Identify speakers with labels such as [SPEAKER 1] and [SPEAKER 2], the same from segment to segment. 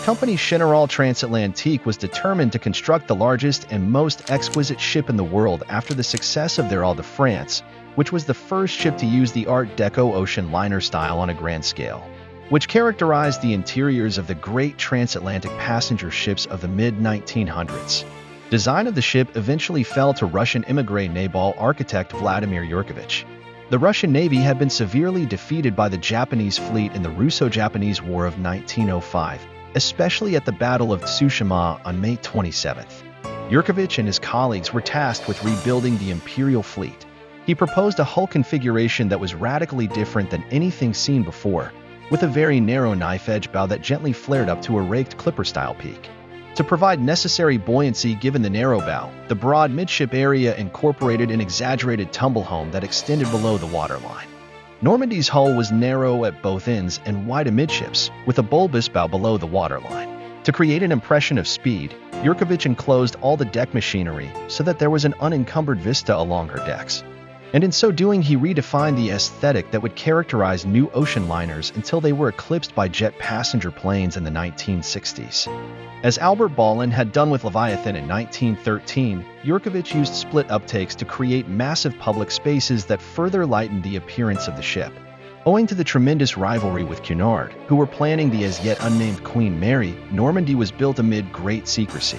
[SPEAKER 1] Company General Transatlantic was determined to construct the largest and most exquisite ship in the world after the success of their Ile de France, which was the first ship to use the Art Deco ocean liner style on a grand scale, which characterized the interiors of the great transatlantic passenger ships of the mid-1900s. Design of the ship eventually fell to Russian immigrant naval architect Vladimir Yurkovich. The Russian Navy had been severely defeated by the Japanese fleet in the Russo-Japanese War of 1905, especially at the Battle of Tsushima on May 27th. Yurkovich and his colleagues were tasked with rebuilding the imperial fleet. He proposed a hull configuration that was radically different than anything seen before, with a very narrow knife-edge bow that gently flared up to a raked clipper-style peak. To provide necessary buoyancy given the narrow bow, the broad midship area incorporated an exaggerated tumblehome that extended below the waterline. Normandie's hull was narrow at both ends and wide amidships, with a bulbous bow below the waterline. To create an impression of speed, Yurkovich enclosed all the deck machinery so that there was an unencumbered vista along her decks. And in so doing, he redefined the aesthetic that would characterize new ocean liners until they were eclipsed by jet passenger planes in the 1960s. As Albert Ballin had done with Leviathan in 1913, Yurkovich used split uptakes to create massive public spaces that further lightened the appearance of the ship. Owing to the tremendous rivalry with Cunard, who were planning the as yet unnamed Queen Mary, Normandie was built amid great secrecy.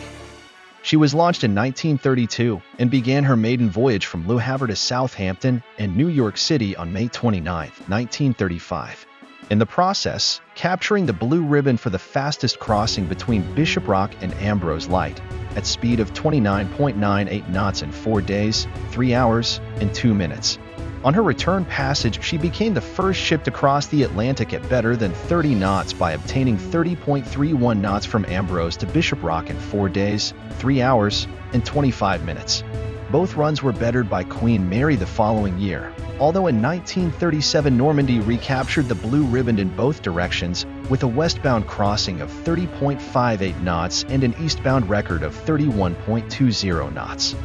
[SPEAKER 1] She was launched in 1932 and began her maiden voyage from Le Havre to Southampton and New York City on May 29, 1935. In the process, capturing the Blue Riband for the fastest crossing between Bishop Rock and Ambrose Light, at speed of 29.98 knots in 4 days, 3 hours, and 2 minutes. On her return passage, she became the first ship to cross the Atlantic at better than 30 knots by obtaining 30.31 knots from Ambrose to Bishop Rock in 4 days, 3 hours, and 25 minutes. Both runs were bettered by Queen Mary the following year, although in 1937 Normandie recaptured the Blue Riband in both directions with a westbound crossing of 30.58 knots and an eastbound record of 31.20 knots.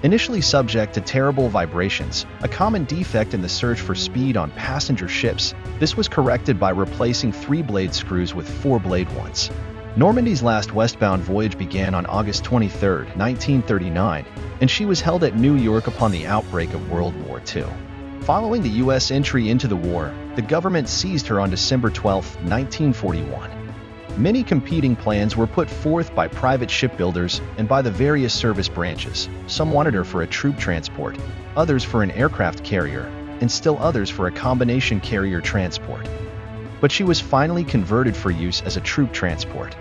[SPEAKER 1] Initially subject to terrible vibrations, a common defect in the search for speed on passenger ships, this was corrected by replacing 3-blade screws with 4-blade ones. Normandie's last westbound voyage began on August 23, 1939, and she was held at New York upon the outbreak of World War II. Following the U.S. entry into the war, the government seized her on December 12, 1941. Many competing plans were put forth by private shipbuilders and by the various service branches. Some wanted her for a troop transport, others for an aircraft carrier, and still others for a combination carrier transport. But she was finally converted for use as a troop transport.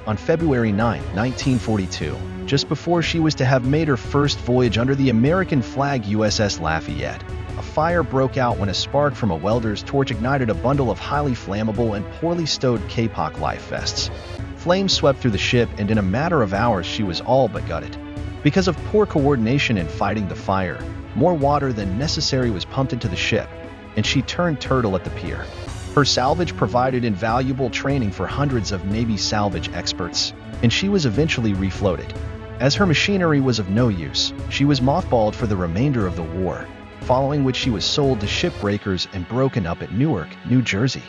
[SPEAKER 1] On February 9, 1942, just before she was to have made her first voyage under the American flag USS Lafayette, a fire broke out when a spark from a welder's torch ignited a bundle of highly flammable and poorly stowed Kapok life vests. Flames swept through the ship, and in a matter of hours she was all but gutted. Because of poor coordination in fighting the fire, more water than necessary was pumped into the ship, and she turned turtle at the pier. Her salvage provided invaluable training for hundreds of Navy salvage experts, and she was eventually refloated. As her machinery was of no use, she was mothballed for the remainder of the war, following which she was sold to shipbreakers and broken up at Newark, New Jersey.